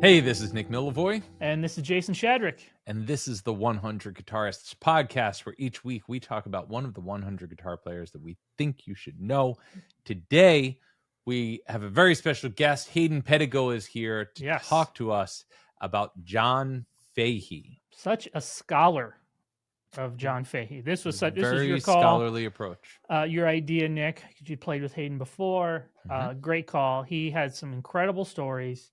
Hey, this is Nick Milavoy. And this is Jason Shadrick. And this is the 100 Guitarists podcast, where each week we talk about one of the 100 guitar players that we think you should know. Today, we have a very special guest. Hayden Pedigo is here to talk to us about John Fahey. Such a scholar of John Fahey. This was your call. Scholarly approach. Your idea, Nick. You played with Hayden before. Great call. He had some incredible stories.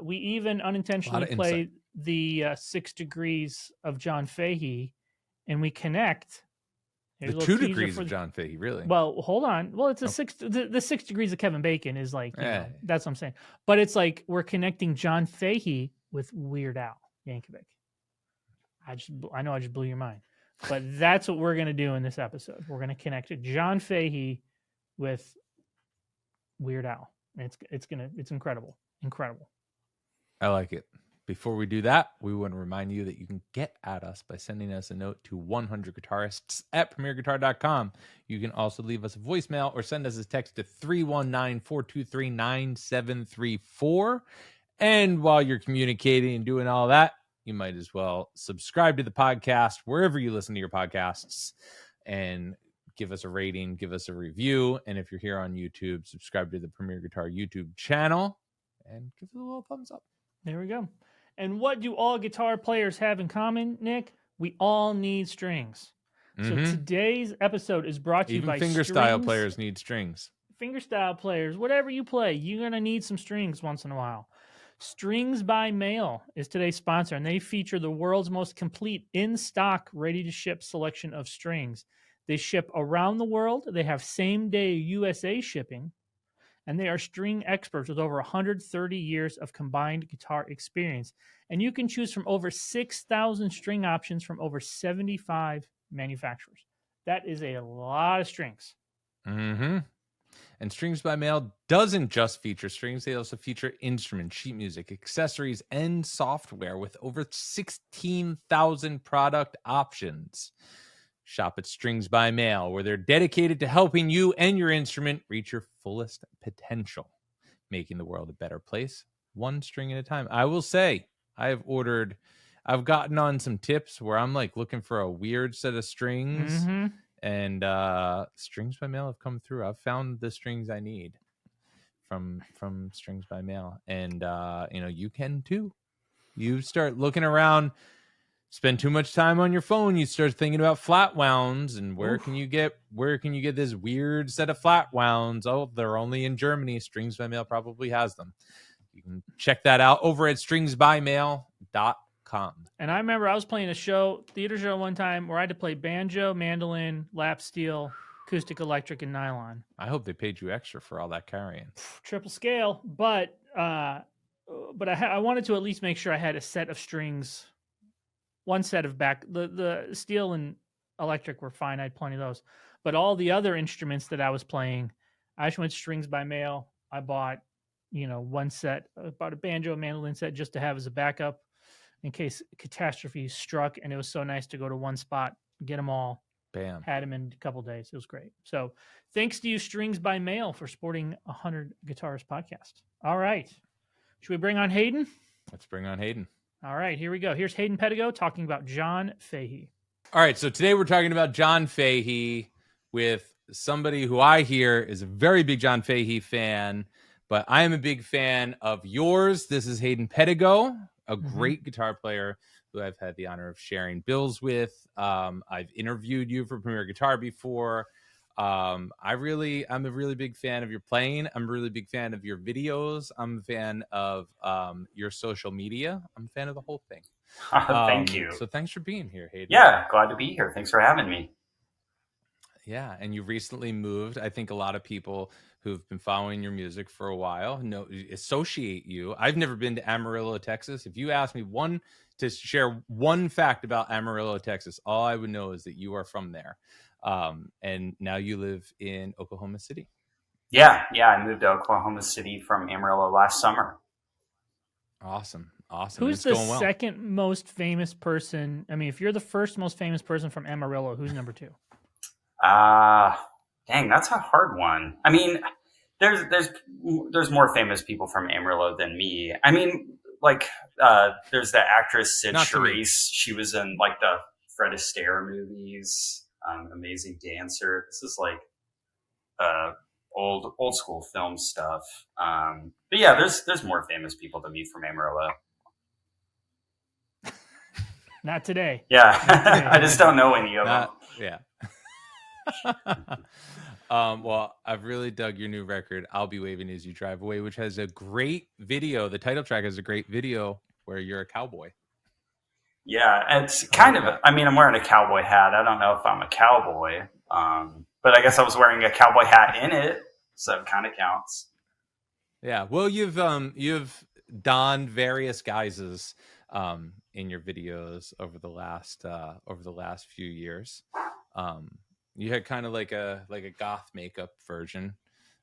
We even unintentionally played the 6 degrees of John Fahey, and we connect. The 2 degrees of John Fahey, really? Well, hold on. Well, it's the 6 degrees of Kevin Bacon is like, know, that's what I'm saying. But it's like we're connecting John Fahey with Weird Al Yankovic. I know I just blew your mind, but that's what we're going to do in this episode. We're going to connect John Fahey with Weird Al. It's incredible. Incredible. I like it. Before we do that, we want to remind you that you can get at us by sending us a note to 100guitarists@premierguitar.com. You can also leave us a voicemail or send us a text to 319-423-9734. And while you're communicating and doing all that, you might as well subscribe to the podcast wherever you listen to your podcasts and give us a rating, give us a review. And if you're here on YouTube, subscribe to the Premier Guitar YouTube channel and give it a little thumbs up. There we go. And what do all guitar players have in common, Nick? We all need strings. So today's episode is brought to you by fingerstyle players need strings. Fingerstyle players, whatever you play, you're going to need some strings once in a while. Strings by Mail is today's sponsor, and they feature the world's most complete in-stock, ready-to-ship selection of strings. They ship around the world. They have same-day USA shipping, and they are string experts with over 130 years of combined guitar experience. And you can choose from over 6,000 string options from over 75 manufacturers. That is a lot of strings. And Strings by Mail doesn't just feature strings. They also feature instruments, sheet music, accessories, and software with over 16,000 product options. Shop at Strings by Mail, where they're dedicated to helping you and your instrument reach your fullest potential, making the world a better place, one string at a time. I will say, I've gotten on some tips where I'm like looking for a weird set of strings. And Strings by Mail have come through. I've found the strings I need from Strings by Mail. And, you can too. You start looking around, spend too much time on your phone. You start thinking about flat wounds and where can you get this weird set of flat wounds? Oh, they're only in Germany. Strings by Mail probably has them. You can check that out over at stringsbymail.com. And I remember I was playing a theater show one time where I had to play banjo, mandolin, lap steel, acoustic electric, and nylon. I hope they paid you extra for all that carrying. Triple scale, but I wanted to at least make sure I had a set of strings, one set of back. The steel and electric were fine. I had plenty of those. But all the other instruments that I was playing, I just went Strings by Mail. I bought, one set. I bought a banjo, mandolin set just to have as a backup in case catastrophe struck, and it was so nice to go to one spot, get them all. Bam. Had them in a couple of days. It was great. So thanks to you, Strings by Mail, for supporting 100 Guitarist podcast. All right. Should we bring on Hayden? Let's bring on Hayden. All right, here we go. Here's Hayden Pedigo talking about John Fahey. All right, so today we're talking about John Fahey with somebody who I hear is a very big John Fahey fan, but I am a big fan of yours. This is Hayden Pedigo, a great guitar player who I've had the honor of sharing bills with. I've interviewed you for Premier Guitar before. I'm a really big fan of your playing. I'm a really big fan of your videos. I'm a fan of your social media. I'm a fan of the whole thing. Thank you. So thanks for being here, Hayden. Yeah, glad to be here. Thanks for having me. Yeah, and you recently moved. I think a lot of people who've been following your music for a while associate you. I've never been to Amarillo, Texas. If you ask me to share one fact about Amarillo, Texas, all I would know is that you are from there. And now you live in Oklahoma City. Yeah, I moved to Oklahoma City from Amarillo last summer. Awesome. Who's the second most famous person? I mean, if you're the first most famous person from Amarillo, who's number two? Dang, that's a hard one. I mean, There's more famous people from Amarillo than me. I mean, like there's the actress Sid Not to me. Charisse. She was in like the Fred Astaire movies, Amazing Dancer. This is like old school film stuff. But yeah, there's more famous people than me from Amarillo. Not today. Yeah, Not today. I just don't know any of them. Yeah. Well, I've really dug your new record, I'll Be Waving As You Drive Away, which has a great video. The title track has a great video where you're a cowboy. Yeah, it's kind of. I mean, I'm wearing a cowboy hat. I don't know if I'm a cowboy, but I guess I was wearing a cowboy hat in it, so it kind of counts. Yeah. Well, you've donned various guises in your videos over the last few years. You had kind of like a goth makeup version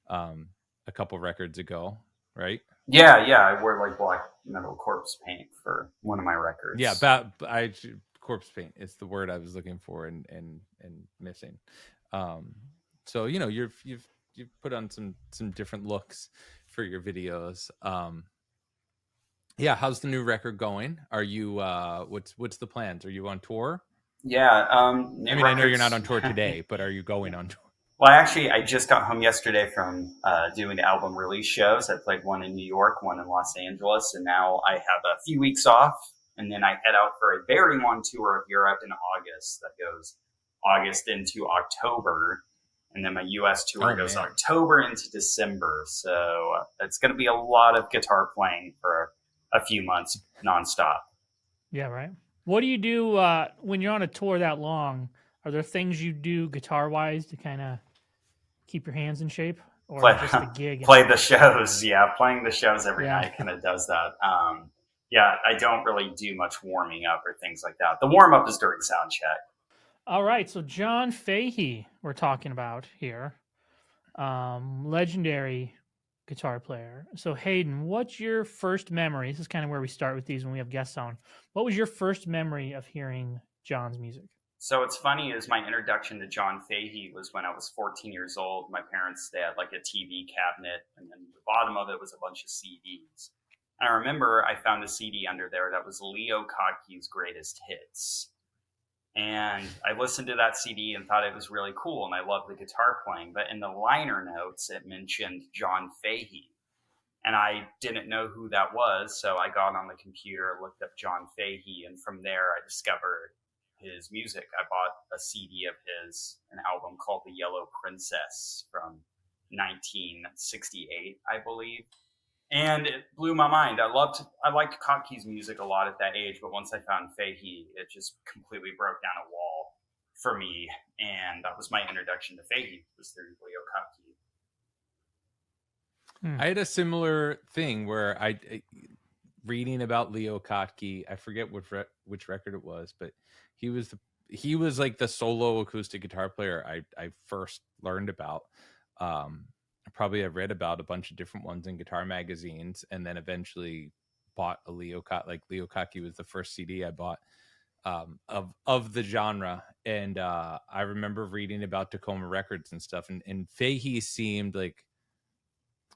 a couple records ago, right? Yeah. I wore like black metal corpse paint for one of my records. Yeah, corpse paint is the word I was looking for and missing. So you've put on some different looks for your videos. Yeah, how's the new record going? Are you what's the plans? Are you on tour? Yeah. I know you're not on tour today, but are you going on tour? Well, actually, I just got home yesterday from doing album release shows. I played one in New York, one in Los Angeles, and now I have a few weeks off, and then I head out for a very long tour of Europe in August. That goes August into October, and then my U.S. tour goes October into December. So it's going to be a lot of guitar playing for a few months nonstop. Yeah, right. What do you do when you're on a tour that long? Are there things you do guitar-wise to kind of keep your hands in shape, or just the gig? Play the shows. Yeah, playing the shows every night kind of does that. Yeah, I don't really do much warming up or things like that. The warm up is during sound check. All right, so John Fahey we're talking about here, legendary guitar player. So Hayden, what's your first memory? This is kind of where we start with these when we have guests on. What was your first memory of hearing John's music? So what's funny is my introduction to John Fahey was when I was 14 years old. My parents, they had like a TV cabinet, and then the bottom of it was a bunch of CDs. And I remember I found a CD under there that was Leo Kottke's Greatest Hits. And I listened to that CD and thought it was really cool, and I loved the guitar playing. But in the liner notes, it mentioned John Fahey. And I didn't know who that was, so I got on the computer, looked up John Fahey, and from there I discovered his music. I bought a CD of his, an album called The Yellow Princess from 1968, I believe. And it blew my mind. I liked Kottke's music a lot at that age, but once I found Fahey, it just completely broke down a wall for me. And that was my introduction to Fahey, was through Leo Kottke. I had a similar thing where I reading about Leo Kottke. I forget which record it was, but he was like the solo acoustic guitar player I first learned about. Probably I've read about a bunch of different ones in guitar magazines, and then eventually bought a Leo Kottke. Like Leo Kottke was the first CD I bought of the genre, and I remember reading about Takoma Records and stuff, and Fahey seemed like,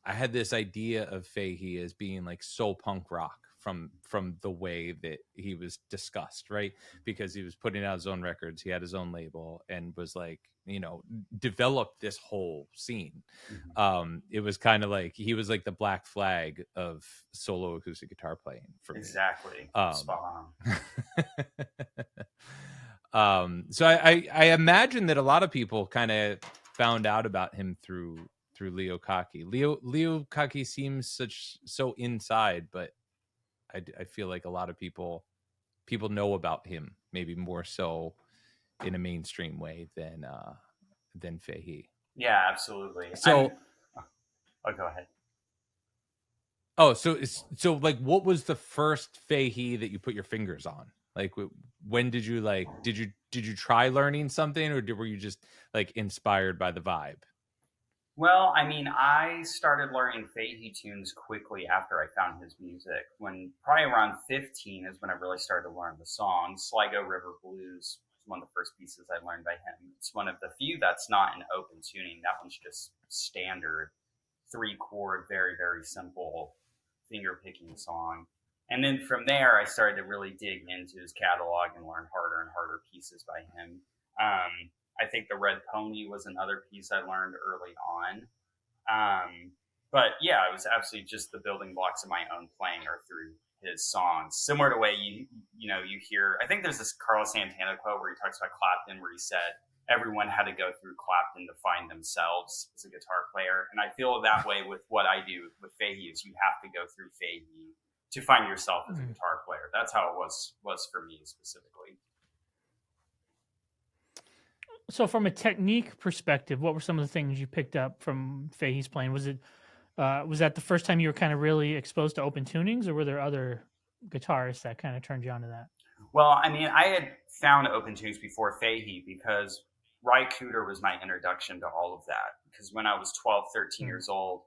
I had this idea of Fahey as being like soul punk rock from the way that he was discussed, right? Because he was putting out his own records, he had his own label, and was like, developed this whole scene. Mm-hmm. It was kind of like he was like the Black Flag of solo acoustic guitar playing for me. Exactly. Spot on. So I imagine that a lot of people kind of found out about him through Leo Kottke. Leo Kottke seems so inside, but I feel like a lot of people know about him maybe more so in a mainstream way than Fahey. Yeah, absolutely. So, go ahead. Oh, so like, what was the first Fahey that you put your fingers on? Like, when did you did you try learning something, or were you just like inspired by the vibe? Well, I mean, I started learning Fahey tunes quickly after I found his music. When probably around 15 is when I really started to learn the songs. Sligo River Blues was one of the first pieces I learned by him. It's one of the few that's not in open tuning. That one's just standard. 3-chord, very, very simple finger picking song. And then from there, I started to really dig into his catalog and learn harder and harder pieces by him. I think the Red Pony was another piece I learned early on. But yeah, it was absolutely just the building blocks of my own playing are through his songs. Similar to the way you hear, I think there's this Carlos Santana quote where he talks about Clapton, where he said everyone had to go through Clapton to find themselves as a guitar player. And I feel that way with what I do with Fahey, is you have to go through Fahey to find yourself as a guitar player. That's how it was for me specifically. So from a technique perspective, what were some of the things you picked up from Fahey's playing? Was that the first time you were kind of really exposed to open tunings, or were there other guitarists that kind of turned you on to that? Well, I mean, I had found open tunings before Fahey because Ry Cooder was my introduction to all of that. Because when I was 12, 13 years old,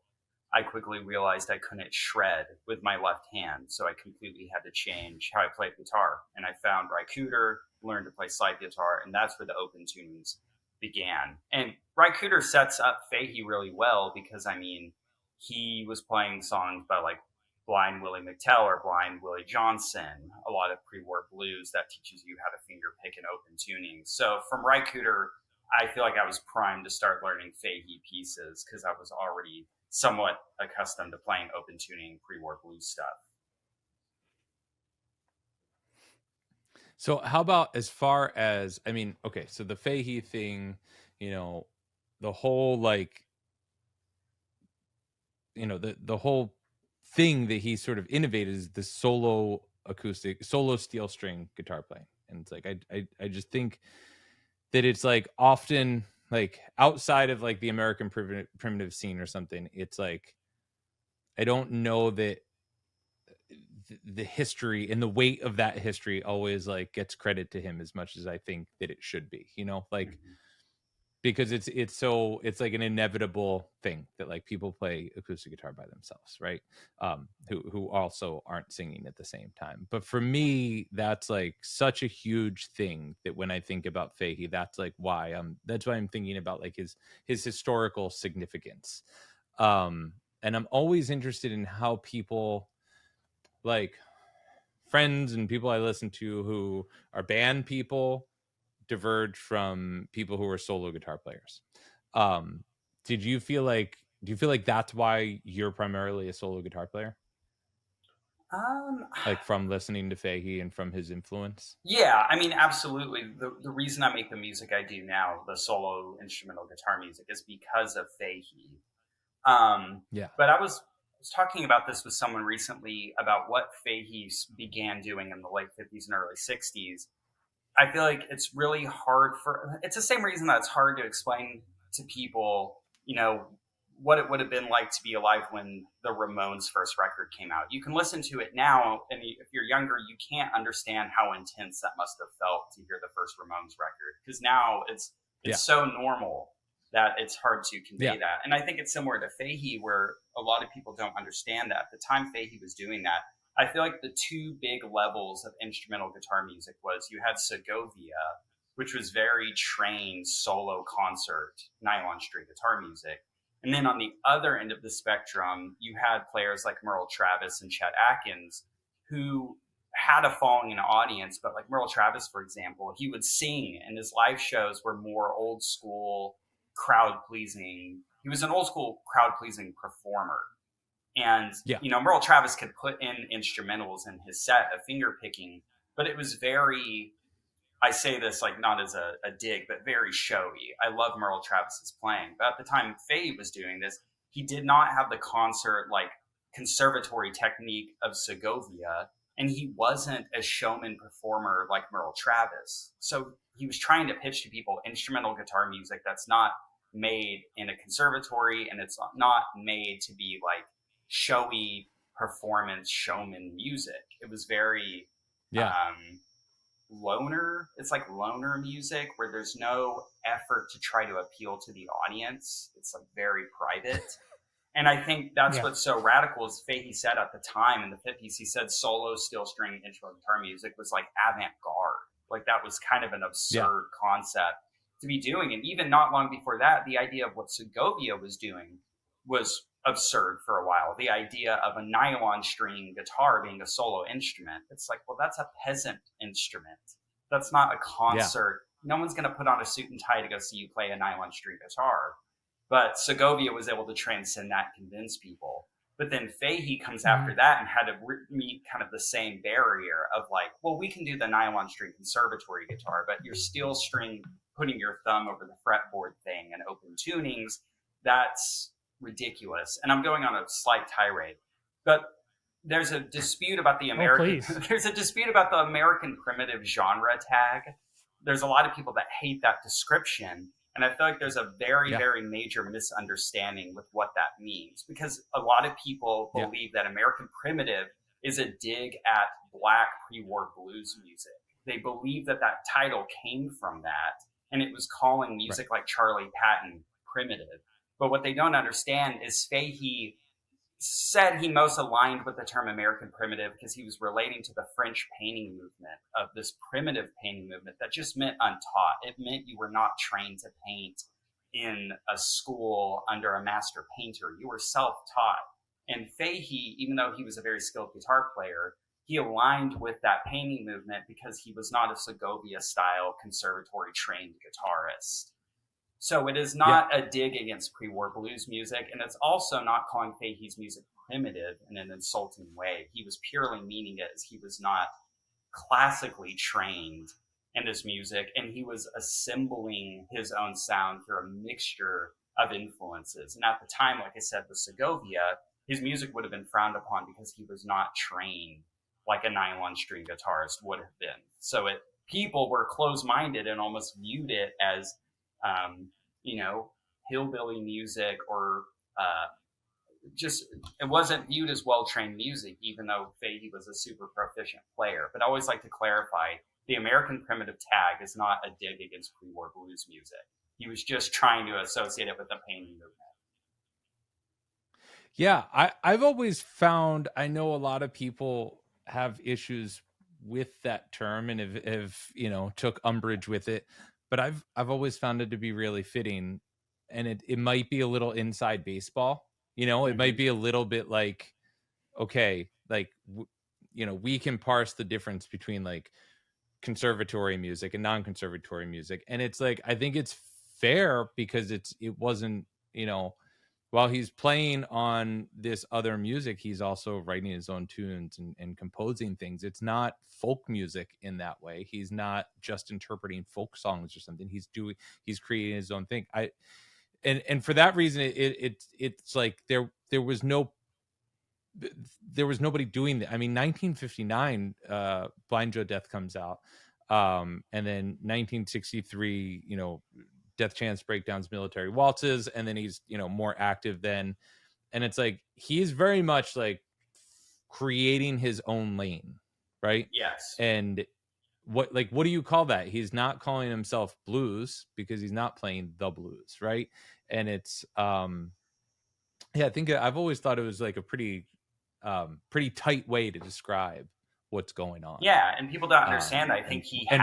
I quickly realized I couldn't shred with my left hand. So I completely had to change how I played guitar. And I found Ry Cooder, learned to play slide guitar, and that's where the open tunings began. And Ry Cooder sets up Fahey really well because, I mean, he was playing songs by like Blind Willie McTell or Blind Willie Johnson, a lot of pre-war blues that teaches you how to finger pick and open tuning. So from Ry Cooder, I feel like I was primed to start learning Fahey pieces because I was already somewhat accustomed to playing open tuning pre-war blues stuff. So how about as far as, I mean, okay, so the Fahey thing, you know, the whole like, you know, the whole thing that he sort of innovated is the solo steel string guitar playing. And it's like, I just think that it's like often like outside of like the American primitive scene or something, it's like, I don't know that the history and the weight of that history always like gets credit to him as much as I think that it should be, you know, like, because it's like an inevitable thing that like people play acoustic guitar by themselves, right? Who also aren't singing at the same time. But for me, that's like such a huge thing that when I think about Fahey, that's why I'm thinking about like his historical significance. And I'm always interested in how people, like friends and people I listen to who are band people, diverge from people who are solo guitar players. Do you feel like that's why you're primarily a solo guitar player? Like from listening to Fahey and from his influence? Yeah, I mean, absolutely. The reason I make the music I do now, the solo instrumental guitar music, is because of Fahey. Yeah. But I was talking about this with someone recently about what Fahey began doing in the late 50s and early 60s. I feel like it's really hard it's the same reason that it's hard to explain to people, you know, what it would have been like to be alive when the Ramones' first record came out. You can listen to it now, and if you're younger, you can't understand how intense that must have felt to hear the first Ramones record, because now it's so normal that it's hard to convey that. And I think it's similar to Fahey, where a lot of people don't understand that. At the time Fahey was doing that, I feel like the two big levels of instrumental guitar music was you had Segovia, which was very trained solo concert nylon string guitar music. And then on the other end of the spectrum, you had players like Merle Travis and Chet Atkins, who had a following in an audience. But like Merle Travis, for example, he would sing, and his live shows were more old school, crowd pleasing. He was an old school crowd pleasing performer. And, you know, Merle Travis could put in instrumentals in his set of finger picking, but it was very, I say this like not as a dig, but very showy. I love Merle Travis's playing. But at the time Fahey was doing this, he did not have the concert, like conservatory technique of Segovia, and he wasn't a showman performer like Merle Travis. So he was trying to pitch to people instrumental guitar music that's not made in a conservatory, and it's not made to be like showy performance showman music. It was very loner. It's like loner music where there's no effort to try to appeal to the audience. It's like very private. And I think that's what's so radical is Fahey said at the time in the 50s, he said solo steel string instrumental guitar music was like avant-garde. Like that was kind of an absurd concept to be doing. And even not long before that, the idea of what Segovia was doing was absurd for a while. The idea of a nylon string guitar being a solo instrument. It's like, well, that's a peasant instrument. That's not a concert. No one's going to put on a suit and tie to go see you play a nylon string guitar. But Segovia was able to transcend that and convince people. But then Fahey comes after that and had to meet kind of the same barrier of like, well, we can do the nylon string conservatory guitar, but you're steel string putting your thumb over the fretboard thing and open tunings. That's ridiculous. And I'm going on a slight tirade. But there's a dispute about the American there's a dispute about the American primitive genre tag. There's a lot of people that hate that description. And I feel like there's a very, very major misunderstanding with what that means, because a lot of people believe that American primitive is a dig at Black pre-war blues music. They believe that that title came from that, and it was calling music like Charlie Patton primitive. But what they don't understand is Fahey said he most aligned with the term American primitive because he was relating to the French painting movement, of this primitive painting movement that just meant untaught. It meant you were not trained to paint in a school under a master painter. You were self-taught. And Fahey, even though he was a very skilled guitar player, he aligned with that painting movement because he was not a Segovia-style conservatory trained guitarist. So it is not a dig against pre-war blues music, and it's also not calling Fahey's music primitive in an insulting way. He was purely meaning it as he was not classically trained in this music, and he was assembling his own sound through a mixture of influences. And at the time, like I said, with Segovia, his music would have been frowned upon because he was not trained like a nylon string guitarist would have been. So people were closed-minded and almost viewed it as hillbilly music, or just, it wasn't viewed as well-trained music, even though Fahey was a super proficient player. But I always like to clarify, the American primitive tag is not a dig against pre-war blues music. He was just trying to associate it with the painting movement. Yeah, I've always found, I know a lot of people have issues with that term and have took umbrage with it. But I've always found it to be really fitting, and it might be a little inside baseball. It might be a little bit like, okay, like we can parse the difference between like conservatory music and non-conservatory music, and it's like, I think it's fair because it wasn't, while he's playing on this other music, he's also writing his own tunes and composing things. It's not folk music in that way. He's not just interpreting folk songs or something. He's creating his own thing. And for that reason, it's like there was nobody doing that. I mean, 1959, Blind Joe Death comes out, and then 1963, Death Chance Breakdowns, Military Waltzes, and then he's more active then, and it's like he's very much like creating his own lane, right? Yes. And what do you call that? He's not calling himself blues because he's not playing the blues, right? And it's I think I've always thought it was like a pretty tight way to describe what's going on. Yeah, and people don't understand. I think he had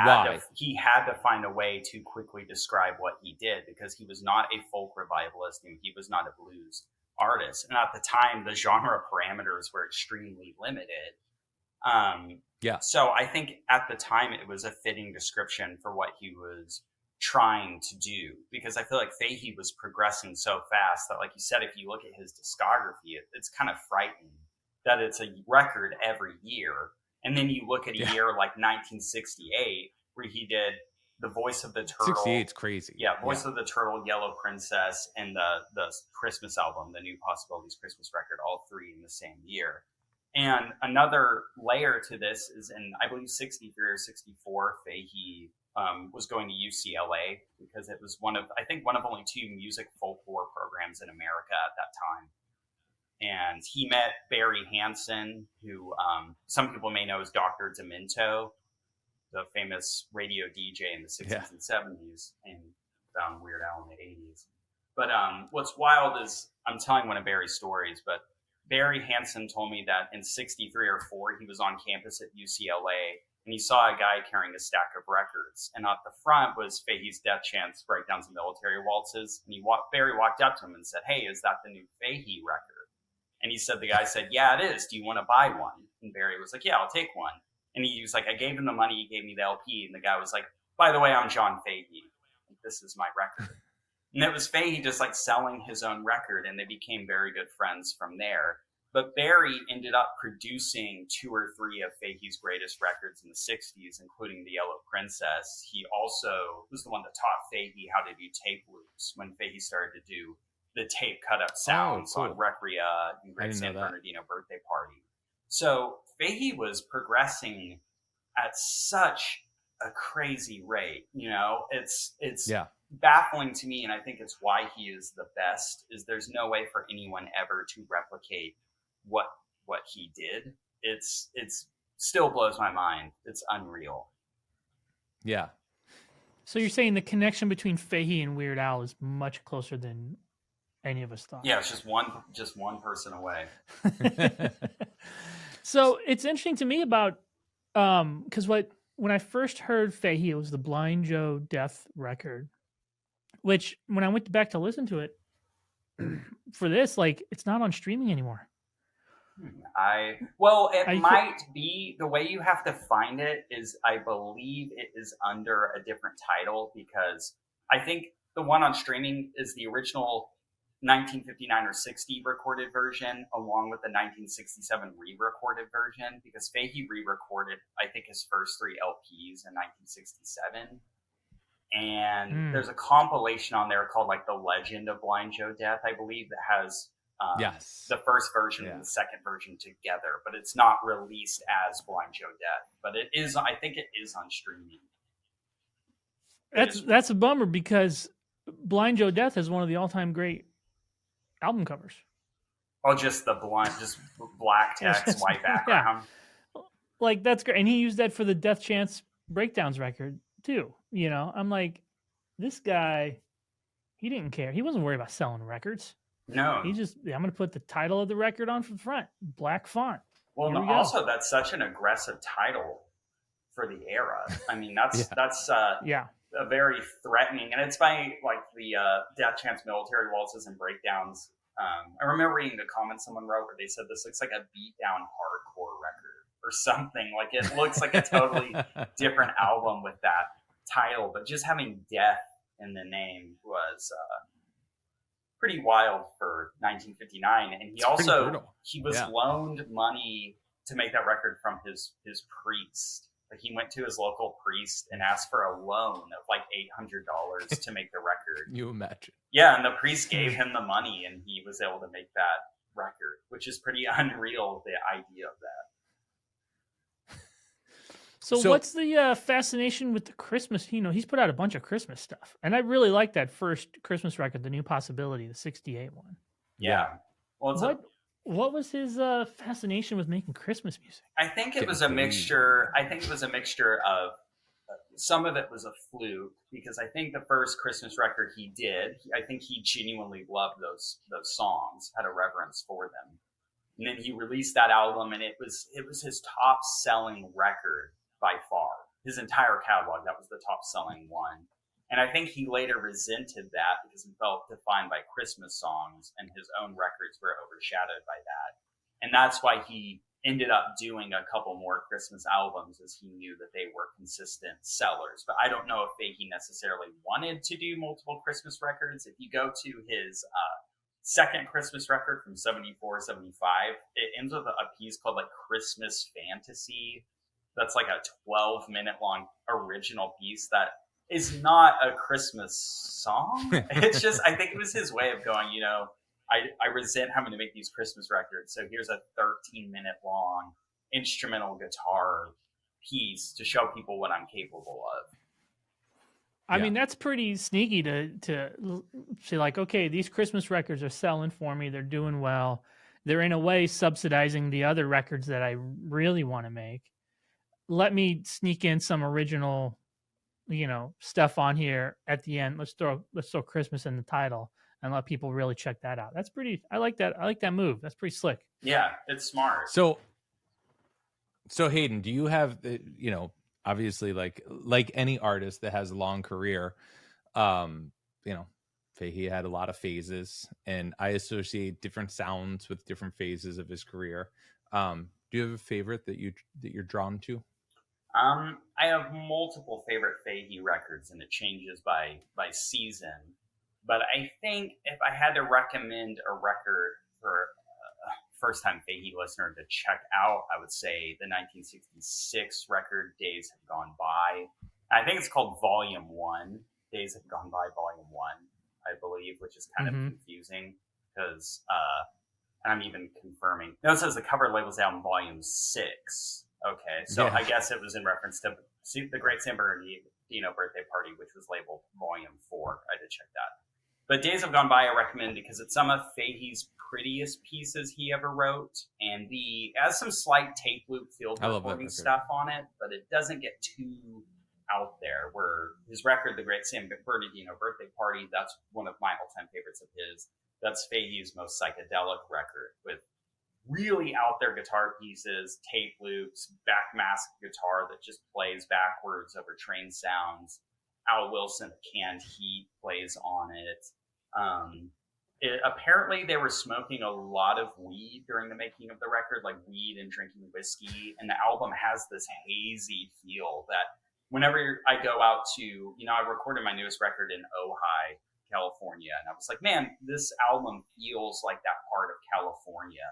to find a way to quickly describe what he did, because he was not a folk revivalist and he was not a blues artist. And at the time, the genre parameters were extremely limited. So I think at the time it was a fitting description for what he was trying to do, because I feel like Fahey was progressing so fast that, like you said, if you look at his discography, it's kind of frightening that it's a record every year. And then you look at a year like 1968, where he did The Voice of the Turtle. 68's crazy. Yeah, Voice of the Turtle, Yellow Princess, and the Christmas album, the New Possibilities Christmas record, all three in the same year. And another layer to this is in, I believe, 63 or 64, Fahey was going to UCLA, because it was one of only two music folklore programs in America at that time. And he met Barry Hansen, who some people may know as Dr. Demento, the famous radio DJ in the 60s and 70s, and found Weird Al in the 80s. But what's wild is, I'm telling one of Barry's stories, but Barry Hansen told me that in 63 or 4, he was on campus at UCLA, and he saw a guy carrying a stack of records. And at the front was Fahey's Death Chance Breakdowns and Military Waltzes. And Barry walked up to him and said, "Hey, is that the new Fahey record?" And the guy said, yeah, it is. Do you want to buy one? And Barry was like, yeah, I'll take one. And he was like, I gave him the money. He gave me the LP. And the guy was like, by the way, I'm John Fahey. This is my record. And it was Fahey just like selling his own record. And they became very good friends from there. But Barry ended up producing 2 or 3 of Fahey's greatest records in the 60s, including The Yellow Princess. He also was the one that taught Fahey how to do tape loops when Fahey started to do the tape cut-up sounds on Recrea and Great San Bernardino Birthday Party. So Fahey was progressing at such a crazy rate. You know, it's baffling to me, and I think it's why he is the best, is there's no way for anyone ever to replicate what he did. It's still blows my mind. It's unreal. Yeah. So you're saying the connection between Fahey and Weird Al is much closer than any of us thought? Yeah, it's just one person away. So it's interesting to me about because when I first heard Fahey, it was the Blind Joe Death record, which when I went back to listen to it for this, like, it's not on streaming anymore. It might be. The way you have to find it is, I believe it is under a different title, because I think the one on streaming is the original 1959 or 60 recorded version, along with the 1967 re-recorded version, because Fahey re-recorded, I think, his first 3 LPs in 1967. And there's a compilation on there called like The Legend of Blind Joe Death, I believe, that has the first version and the second version together, but it's not released as Blind Joe Death. But it is, I think it is on streaming. That's a bummer, because Blind Joe Death is one of the all-time great album covers. Oh, just black text, white background. Yeah. Like, that's great. And he used that for the Death Chance Breakdowns record too. You know, I'm like, this guy, he didn't care. He wasn't worried about selling records. No. I'm going to put the title of the record on the front, black font. Well, also, that's such an aggressive title for the era. I mean, that's a very threatening, and it's by like the Death Chance Military Waltzes and Breakdowns. I remember reading the comments someone wrote where they said this looks like a beatdown hardcore record or something. Like, it looks like a totally different album with that title, but just having death in the name was pretty wild for 1959. And he was loaned money to make that record from his priest. Like, he went to his local priest and asked for a loan of like $800 to make the record. You imagine? Yeah, and the priest gave him the money, and he was able to make that record, which is pretty unreal, the idea of that. So what's the fascination with the Christmas? You know, he's put out a bunch of Christmas stuff, and I really like that first Christmas record, The New Possibility, the '68 one. Yeah. Well, what was his fascination with making Christmas music? I think it was a mixture. Of some of it was a fluke, because I think the first Christmas record he did, I think he genuinely loved those songs, had a reverence for them. And then he released that album, and it was his top selling record by far. His entire catalog, that was the top selling one. And I think he later resented that because he felt defined by Christmas songs, and his own records were overshadowed by that. And that's why he ended up doing a couple more Christmas albums, as he knew that they were consistent sellers. But I don't know if Fahey necessarily wanted to do multiple Christmas records. If you go to his second Christmas record from 74, 75, it ends with a piece called like Christmas Fantasy. That's like a 12-minute long original piece that is not a Christmas song. It's just, I think it was his way of going, you know, I resent having to make these Christmas records, so here's a 13-minute long instrumental guitar piece to show people what I'm capable of. I mean, that's pretty sneaky to say, like, okay, these Christmas records are selling for me. They're doing well. They're in a way subsidizing the other records that I really want to make. Let me sneak in some original, you know, stuff on here at the end. Let's throw Christmas in the title and let people really check that out. That's pretty, I like that. I like that move. That's pretty slick. Yeah, it's smart. So Hayden, do you have, you know, obviously like any artist that has a long career, you know, Fahey had a lot of phases, and I associate different sounds with different phases of his career. Do you have a favorite that you're drawn to? I have multiple favorite Fahey records, and it changes by season. But I think if I had to recommend a record for a first-time Fahey listener to check out, I would say the 1966 record "Days Have Gone By." I think it's called Volume 1. Days Have Gone By, Volume 1, I believe, which is kind of confusing because, and I'm even confirming. No, it says the cover labels out in Volume 6. Okay, so I guess it was in reference to the Great San Bernardino Birthday Party, which was labeled Volume 4. I did check that. But Days Have Gone By I recommend because it's some of Fahey's prettiest pieces he ever wrote, and it has some slight tape loop field recording stuff on it, but it doesn't get too out there. Where his record, The Great San Bernardino Birthday Party, that's one of my all-time favorites of his. That's Fahey's most psychedelic record with really out there guitar pieces, tape loops, backmasked guitar that just plays backwards over train sounds. Al Wilson of Canned Heat plays on it. Apparently they were smoking a lot of weed during the making of the record, like weed and drinking whiskey. And the album has this hazy feel that whenever I go out to, I recorded my newest record in Ojai, California. And I was like, man, this album feels like that part of California.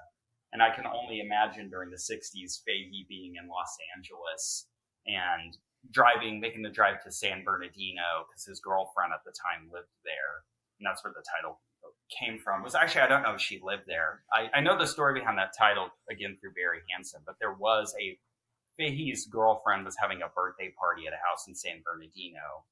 And I can only imagine during the 60s, Fahey being in Los Angeles and making the drive to San Bernardino because his girlfriend at the time lived there. And that's where the title came from. It was actually, I don't know if she lived there. I know the story behind that title, again, through Barry Hansen, but there was Fahey's girlfriend was having a birthday party at a house in San Bernardino.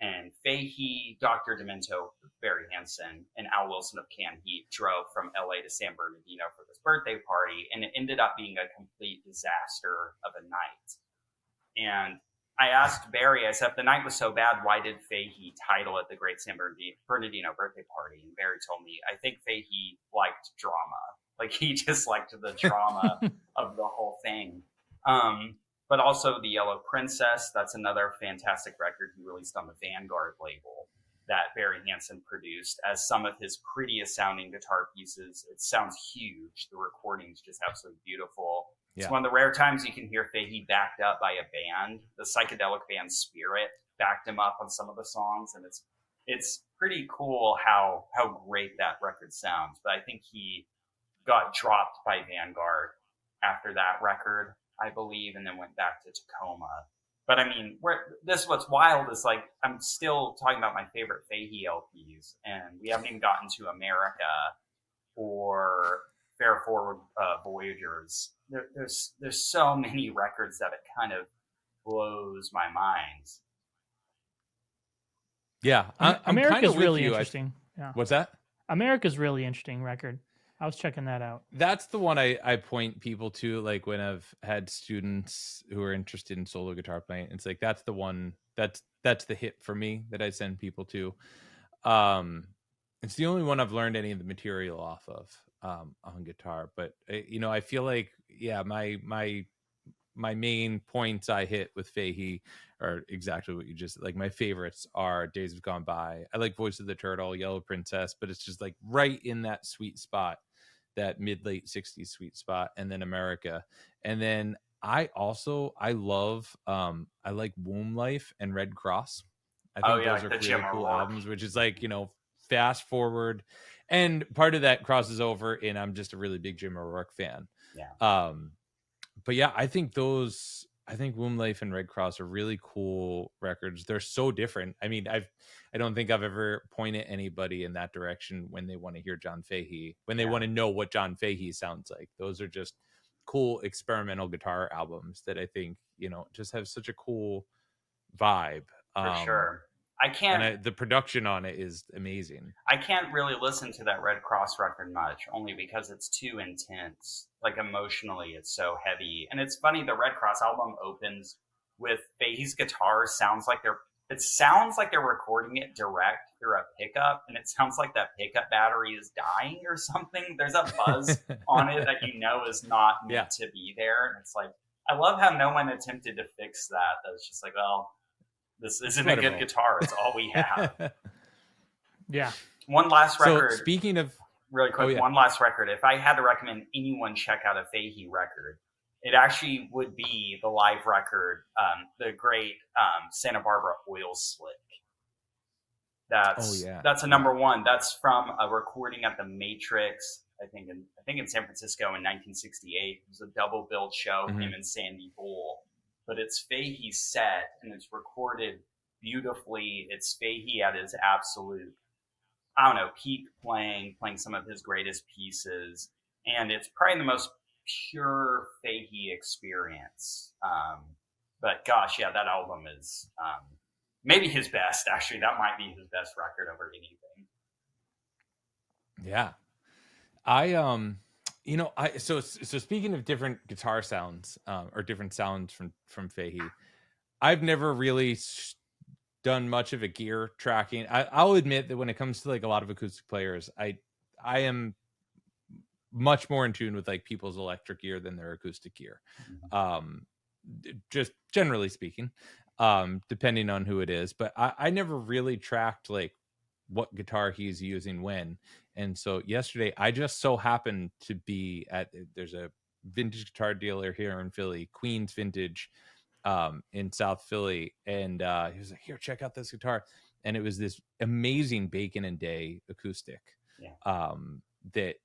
And Fahey, Dr. Demento, Barry Hansen, and Al Wilson of Canned Heat drove from LA to San Bernardino for this birthday party, and it ended up being a complete disaster of a night. And I asked Barry, I said, if the night was so bad, why did Fahey title it The Great San Bernardino Birthday Party? And Barry told me, I think Fahey liked drama. Like, he just liked the drama of the whole thing. But also The Yellow Princess, that's another fantastic record he released on the Vanguard label that Barry Hansen produced as some of his prettiest sounding guitar pieces. It sounds huge. The recording's just absolutely beautiful. Yeah. It's one of the rare times you can hear Fahey backed up by a band. The psychedelic band Spirit backed him up on some of the songs, and it's pretty cool how great that record sounds. But I think he got dropped by Vanguard after that record, I believe, and then went back to Takoma. But I mean, what's wild is, like, I'm still talking about my favorite Fahey LPs, and we haven't even gotten to America or Fair Forward Voyagers. There's so many records that it kind of blows my mind. Yeah, America's really interesting. Yeah. What's that? America's really interesting record. I was checking that out. That's the one I point people to, like, when I've had students who are interested in solo guitar playing. It's like, that's the one that's the hit for me that I send people to. It's the only one I've learned any of the material off of on guitar. But I feel like, yeah, my main points I hit with Fahey are exactly what you just, like, my favorites are Days Have Gone By. I like Voice of the Turtle, Yellow Princess, but it's just like right in that sweet spot, that mid-late 60s sweet spot, and then America. And then I love I like Womb Life and Red Cross. I think those are really cool albums, which is like, fast forward, and part of that crosses over, and I'm just a really big Jim O'Rourke fan. Yeah. But yeah, I think Womb Life and Red Cross are really cool records. They're so different. I mean, I don't think I've ever pointed anybody in that direction when they want to hear John Fahey, when they want to know what John Fahey sounds like. Those are just cool experimental guitar albums that I think, just have such a cool vibe. For sure. The production on it is amazing. I can't really listen to that Red Cross record much, only because it's too intense. Like, emotionally, it's so heavy. And it's funny, the Red Cross album opens with Fahey's guitar sounds like they're recording it direct through a pickup, and it sounds like that pickup battery is dying or something. There's a buzz on it that is not meant to be there. And it's like, I love how no one attempted to fix that. That's just like, well, this isn't a good guitar. It's all we have. Yeah. One last record. So speaking of, really quick, one last record. If I had to recommend anyone check out a Fahey record, it actually would be the live record, the great Santa Barbara Oil Slick. That's a number one. That's from a recording at the Matrix, I think in San Francisco in 1968. It was a double billed show, him and Sandy Bull. But it's Fahey's set, and it's recorded beautifully. It's Fahey at his absolute, I don't know, peak playing some of his greatest pieces. And it's probably the most pure Fahey experience. But gosh, yeah, that album is maybe his best. Actually, that might be his best record over anything. Yeah. So speaking of different guitar sounds, or different sounds from Fahey, I've never really done much of a gear tracking. I'll admit that when it comes to like a lot of acoustic players, I am much more in tune with like people's electric gear than their acoustic gear. Just generally speaking, depending on who it is, but I never really tracked like what guitar he's using when. And so yesterday I just so happened to be there's a vintage guitar dealer here in Philly, Queen's Vintage, in South Philly. And he was like, here, check out this guitar. And it was this amazing Bacon and Day acoustic. Yeah. That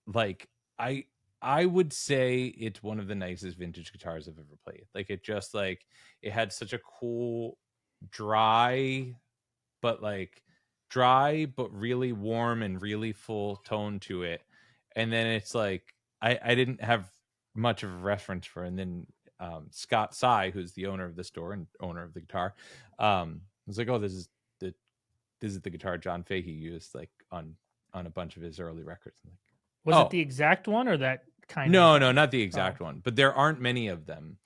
like, I would say it's one of the nicest vintage guitars I've ever played. Like it just like, it had such a cool dry but really warm and really full tone to it. And then it's like, I didn't have much of a reference for it. And then Scott Sy, who's the owner of the store and owner of the guitar, was like, oh, this is the guitar John Fahey used like on a bunch of his early records. Like, was it the exact one or that kind of? No, not the exact one, but there aren't many of them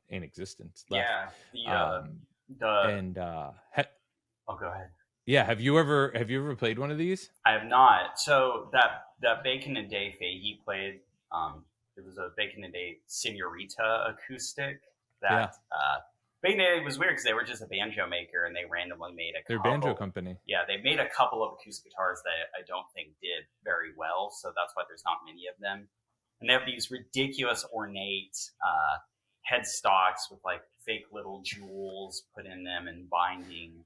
in existence left. Yeah. Oh, go ahead. Yeah, have you ever played one of these? I have not. So that Bacon and Day Fahey played, it was a Bacon and Day Senorita acoustic. Bacon and Day was weird because they were just a banjo maker and they randomly made a couple. They're a banjo company. Yeah, they made a couple of acoustic guitars that I don't think did very well, so that's why there's not many of them. And they have these ridiculous ornate headstocks with like fake little jewels put in them and binding.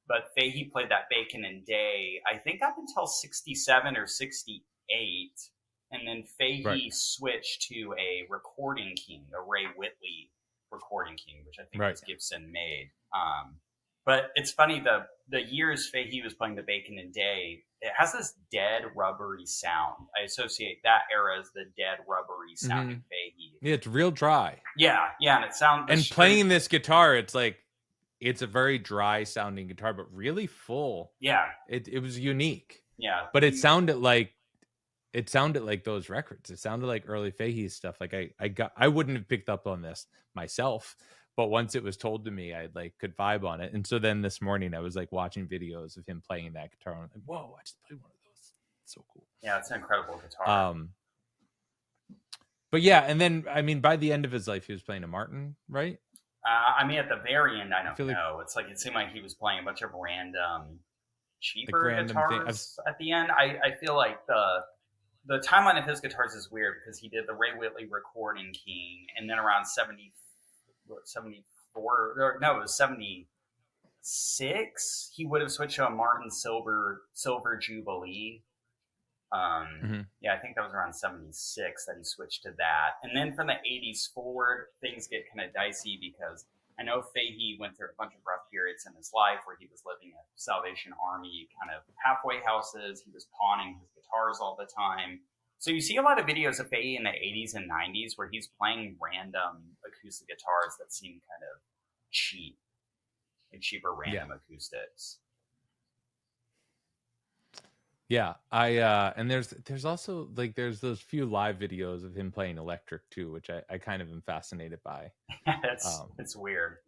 But Fahey played that Bacon and Day, I think up until 67 or 68. And then Fahey switched to a Recording King, a Ray Whitley Recording King, which I think was Gibson made. But it's funny, the years Fahey was playing the Bacon and Day, it has this dead, rubbery sound. I associate that era as the dead, rubbery sounding Fahey. Yeah, it's real dry. Yeah, and it sounds... And playing this guitar, it's like, it's a very dry sounding guitar, but really full. Yeah. It was unique. Yeah. But it sounded like those records. It sounded like early Fahey stuff. Like I wouldn't have picked up on this myself, but once it was told to me, I like could vibe on it. And so then this morning I was like watching videos of him playing that guitar. And I'm like, whoa, I just played one of those. It's so cool. Yeah, it's an incredible guitar. But yeah, and then I mean by the end of his life he was playing a Martin, right? I mean, at the very end, I don't know. It's like it seemed like he was playing a bunch of cheaper guitars at the end. I feel like the timeline of his guitars is weird because he did the Ray Whitley Recording King, and then around 74, no, it was 76. He would have switched to a Martin Silver Jubilee. Yeah, I think that was around 76 that he switched to that. And then from the 80s forward, things get kind of dicey because I know Fahey went through a bunch of rough periods in his life where he was living at Salvation Army kind of halfway houses. He was pawning his guitars all the time. So you see a lot of videos of Fahey in the 80s and 90s where he's playing random acoustic guitars that seem kind of cheap, like cheaper random acoustics. Yeah, and there's also like there's those few live videos of him playing electric too, which I kind of am fascinated by. It's weird.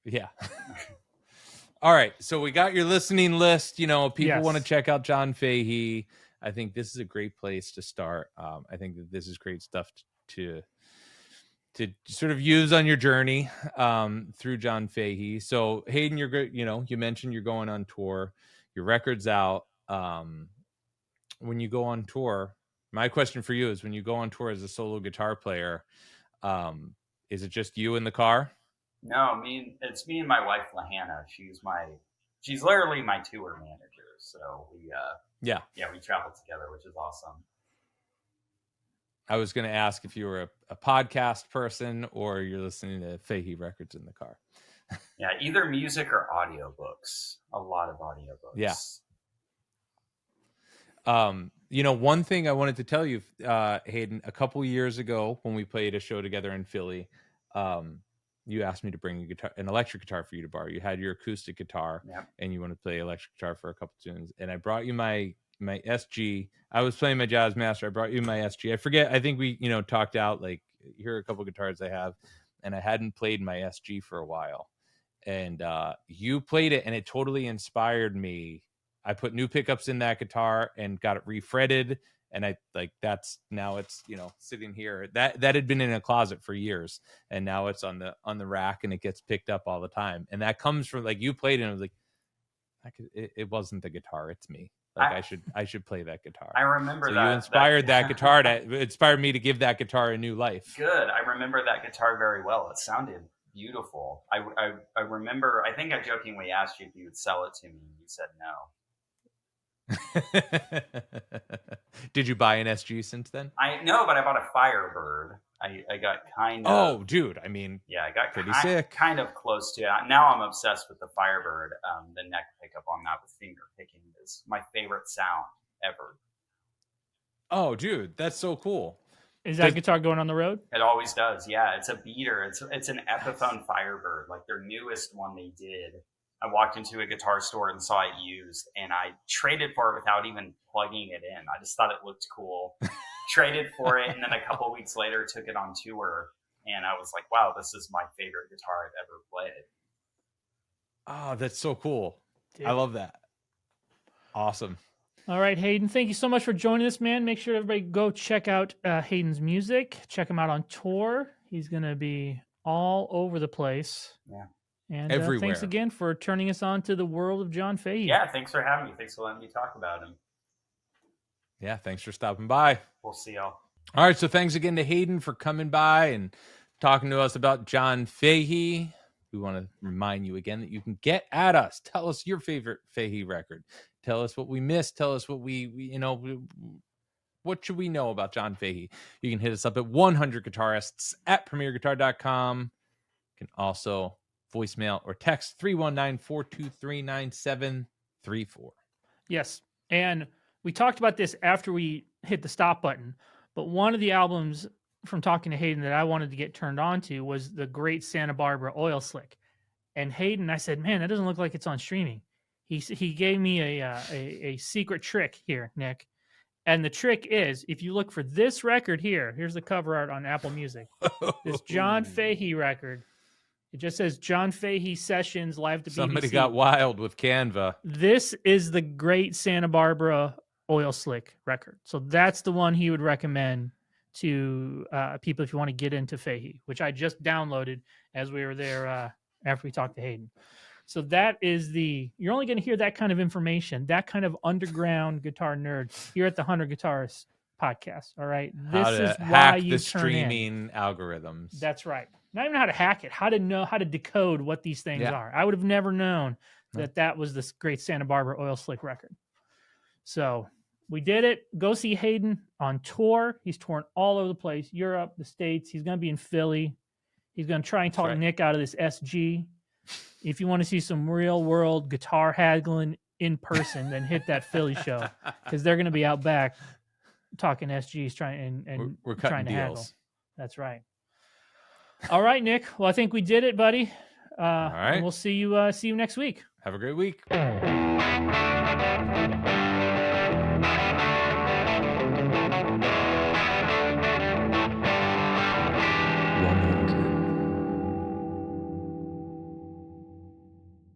Yeah. All right, so we got your listening list. You know, people want to check out John Fahey. I think this is a great place to start. I think that this is great stuff to sort of use on your journey through John Fahey. So Hayden, you're good. You know, you mentioned you're going on tour. your record's out. When you go on tour, my question for you is, when you go on tour as a solo guitar player, is it just you in the car? No, it's me and my wife, Lahana. She's literally my tour manager. So we travel together, which is awesome. I was going to ask if you were a podcast person or you're listening to Fahey records in the car. Yeah, either music or audiobooks. A lot of audiobooks. Yeah. One thing I wanted to tell you, Hayden, a couple years ago when we played a show together in Philly, you asked me to bring an electric guitar for you to borrow. You had your acoustic guitar, and you wanted to play electric guitar for a couple tunes. And I brought you my SG. I was playing my Jazz Master. I brought you my SG. I forget. I think we, talked out, like, here are a couple guitars I have, and I hadn't played my SG for a while. And you played it, and it totally inspired me. I put new pickups in that guitar and got it refretted. And now it's, sitting here. That had been in a closet for years, and now it's on the rack, and it gets picked up all the time. And that comes from, like, you played it, and I was like, it wasn't the guitar, it's me. Like, I should play that guitar. I remember that. You inspired that guitar it inspired me to give that guitar a new life. Good. I remember that guitar very well. It sounded beautiful. I remember, I think I jokingly asked you if you would sell it to me, and you said no. Did you buy an SG since then? No, but I bought a Firebird. I got kind of. Oh, dude! I mean, yeah, I got pretty sick. Kind of close to it. Now I'm obsessed with the Firebird. The neck pickup on that with finger picking is my favorite sound ever. Oh, dude, that's so cool. Is that guitar going on the road? It always does. Yeah, it's a beater. It's an Epiphone Firebird, like their newest one they did. I walked into a guitar store and saw it used, and I traded for it without even plugging it in. I just thought it looked cool. Traded for it, and then a couple weeks later took it on tour, and I was like, wow, this is my favorite guitar I've ever played. Oh, that's so cool. Dude. I love that. Awesome. All right, Hayden, thank you so much for joining us, man. Make sure everybody go check out Hayden's music. Check him out on tour. He's going to be all over the place. Yeah. And thanks again for turning us on to the world of John Fahey. Yeah, thanks for having me. Thanks for letting me talk about him. Yeah, thanks for stopping by. We'll see y'all. All right, so thanks again to Hayden for coming by and talking to us about John Fahey. We want to remind you again that you can get at us. Tell us your favorite Fahey record. Tell us what we missed. Tell us what what should we know about John Fahey. You can hit us up at 100guitarists at premierguitar.com. You can also voicemail or text 319-423-9734. Yes. And we talked about this after we hit the stop button, but one of the albums from talking to Hayden that I wanted to get turned on to was the Great Santa Barbara Oil Slick. And Hayden, I said, man, that doesn't look like it's on streaming. He gave me a secret trick here, Nick. And the trick is, if you look for this record here, here's the cover art on Apple Music. This John Fahey record. It just says John Fahey Sessions live to BBC. Somebody got wild with Canva. This is the Great Santa Barbara Oil Slick record. So that's the one he would recommend to people if you want to get into Fahey, which I just downloaded as we were there after we talked to Hayden. So that is you're only going to hear that kind of information, that kind of underground guitar nerd here at the 100 Guitarists podcast. All right. This is why you the streaming algorithms. That's right. Not even how to hack it, how to decode what these things are. I would have never known that was this Great Santa Barbara Oil Slick record. So we did it. Go see Hayden on tour. He's touring all over the place, Europe, the States. He's going to be in Philly. He's going to try and talk Nick out of this SG. If you want to see some real world guitar haggling in person, then hit that Philly show, because they're going to be out back talking SGs we're trying to deals. haggle. That's right. All right, Nick. Well, I think we did it, buddy. All right. And we'll see you next week. Have a great week.